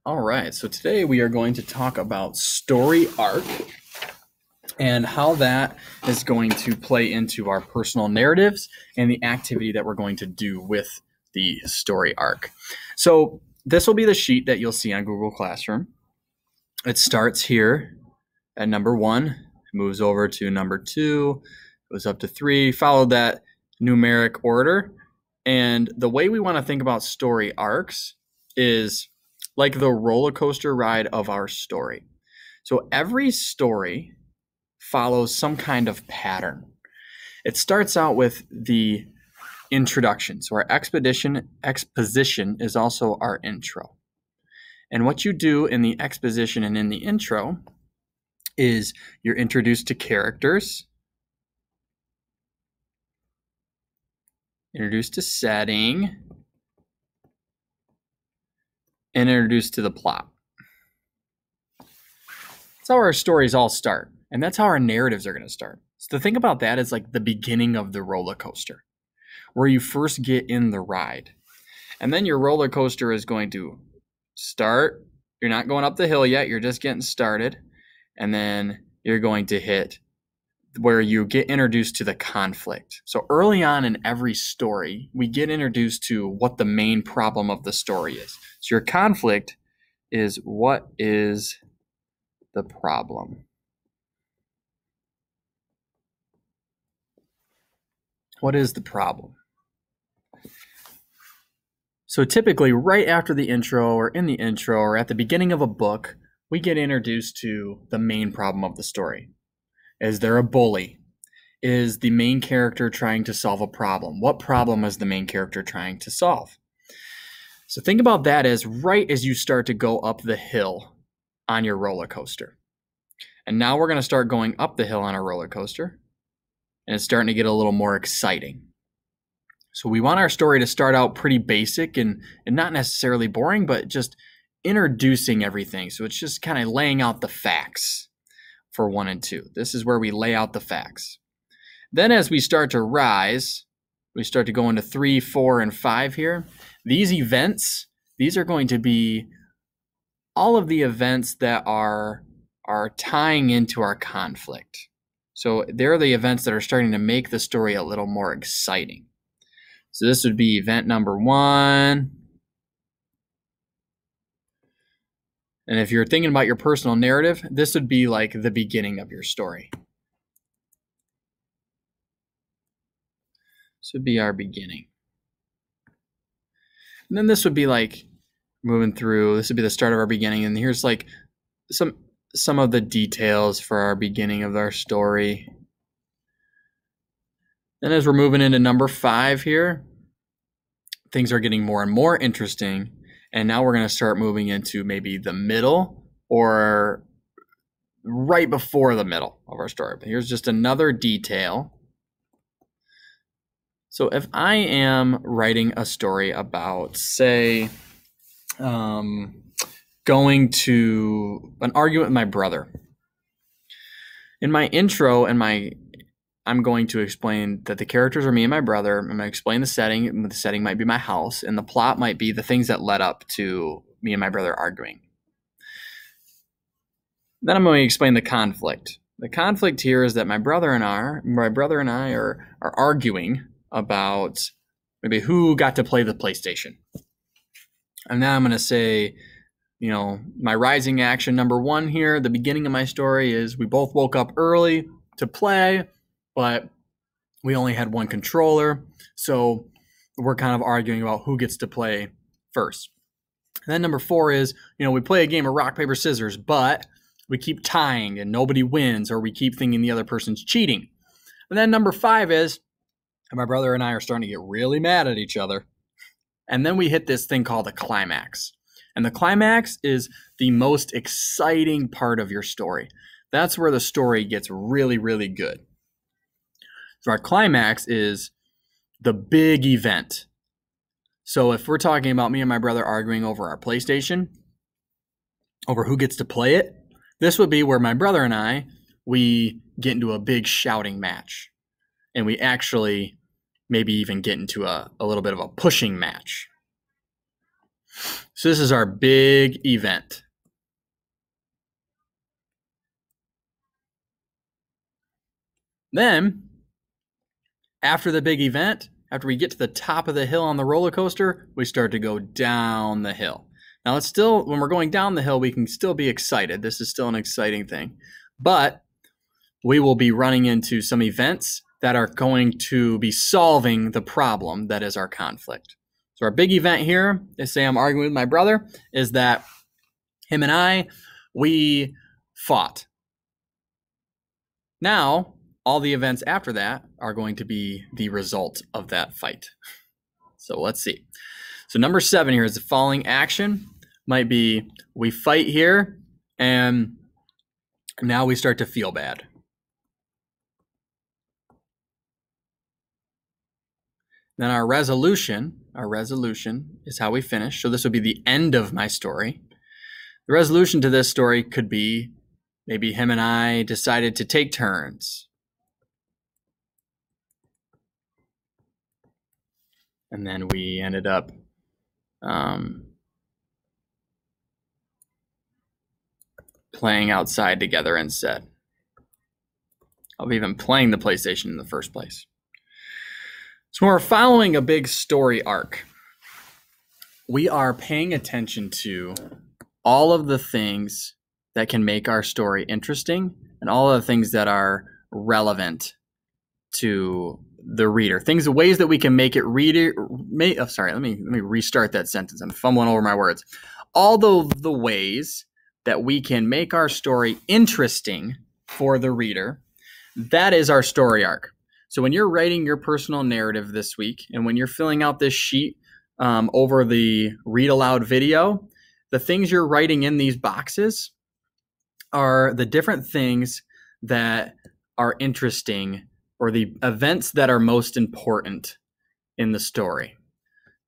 All right, so today we are going to talk about story arc and how that is going to play into our personal narratives and the activity that we're going to do with the story arc. So this will be the sheet that you'll see on Google Classroom. It starts here at number 1, moves over to number 2, goes up to 3, follow that numeric order. And the way we want to think about story arcs is like the roller coaster ride of our story. So every story follows some kind of pattern. It starts out with the introduction. So our exposition is also our intro. And what you do in the exposition and in the intro is you're introduced to characters, introduced to setting, and introduced to the plot. That's how our stories all start. And that's how our narratives are going to start. So the thing about that is like the beginning of the roller coaster, where you first get in the ride. And then your roller coaster is going to start. You're not going up the hill yet. You're just getting started. And then you're going to hit where you get introduced to the conflict. So early on in every story, we get introduced to what the main problem of the story is. So your conflict is, what is the problem? What is the problem? So typically right after the intro or in the intro or at the beginning of a book, we get introduced to the main problem of the story. Is there a bully? Is the main character trying to solve a problem? What problem is the main character trying to solve? So think about that as right as you start to go up the hill on your roller coaster. And now we're going to start going up the hill on our roller coaster. And it's starting to get a little more exciting. So we want our story to start out pretty basic and not necessarily boring, but just introducing everything. So it's just kind of laying out the facts for 1 and 2. This is where we lay out the facts. Then as we start to rise, we start to go into 3, 4, and 5 here. These events, these are going to be all of the events that are tying into our conflict. So they're the events that are starting to make the story a little more exciting. So this would be event number 1. And if you're thinking about your personal narrative, this would be like the beginning of your story. This would be our beginning. And then this would be like moving through. This would be the start of our beginning. And here's like some of the details for our beginning of our story. Then as we're moving into number 5 here, things are getting more and more interesting. And now we're going to start moving into maybe the middle or right before the middle of our story. But here's just another detail. So if I am writing a story about, say, going to an argument with my brother, in my intro I'm going to explain that the characters are me and my brother. I'm going to explain the setting. The setting might be my house, and the plot might be the things that led up to me and my brother arguing. Then I'm going to explain the conflict. The conflict here is that my brother and I are arguing about maybe who got to play the PlayStation. And then I'm going to say, my rising action number 1 here, the beginning of my story is we both woke up early to play, but we only had one controller, so we're kind of arguing about who gets to play first. And then number 4 is, we play a game of rock, paper, scissors, but we keep tying and nobody wins, or we keep thinking the other person's cheating. And then number 5 is, my brother and I are starting to get really mad at each other. And then we hit this thing called the climax. And the climax is the most exciting part of your story. That's where the story gets really, really good. So our climax is the big event. So if we're talking about me and my brother arguing over our PlayStation, over who gets to play it, this would be where my brother and I, we get into a big shouting match. And we actually maybe even get into a little bit of a pushing match. So this is our big event. Then, after the big event, after we get to the top of the hill on the roller coaster, we start to go down the hill. Now, it's still, when we're going down the hill, we can still be excited. This is still an exciting thing. But we will be running into some events that are going to be solving the problem that is our conflict. So our big event here is, say I'm arguing with my brother, is that him and I, we fought. Now, all the events after that are going to be the result of that fight. So let's see. So number 7 here is the following action. Might be we fight here and now we start to feel bad. Then our resolution is how we finish. So this would be the end of my story. The resolution to this story could be maybe him and I decided to take turns. And then we ended up playing outside together instead of even playing the PlayStation in the first place. So we're following a big story arc. We are paying attention to all of the things that can make our story interesting and all of the things that are relevant to the reader. The ways that we can make it let me restart that sentence. I'm fumbling over my words. All the ways that we can make our story interesting for the reader, that is our story arc. So when you're writing your personal narrative this week, and when you're filling out this sheet over the read aloud video, the things you're writing in these boxes are the different things that are interesting or the events that are most important in the story.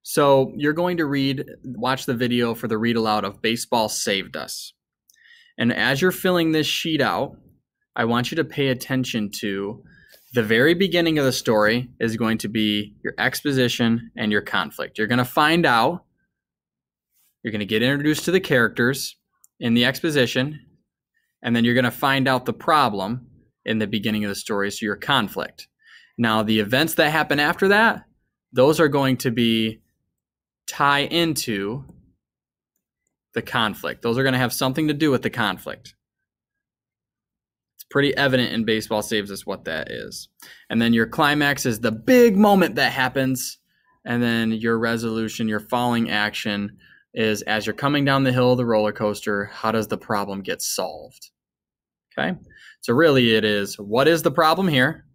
So you're going to watch the video for the read aloud of Baseball Saved Us. And as you're filling this sheet out, I want you to pay attention to the very beginning of the story is going to be your exposition and your conflict. You're going to find out, you're going to get introduced to the characters in the exposition, and then you're going to find out the problem in the beginning of the story, so your conflict. Now, the events that happen after that, those are going to tie into the conflict. Those are going to have something to do with the conflict. It's pretty evident in Baseball Saves Us what that is. And then your climax is the big moment that happens, and then your resolution, your following action is as you're coming down the hill of the roller coaster, how does the problem get solved? Okay? So really it is, what is the problem here?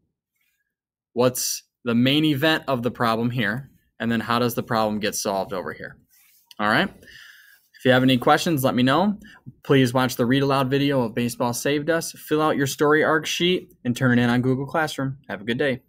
What's the main event of the problem here? And then how does the problem get solved over here? All right? If you have any questions, let me know. Please watch the read aloud video of Baseball Saved Us. Fill out your story arc sheet and turn it in on Google Classroom. Have a good day.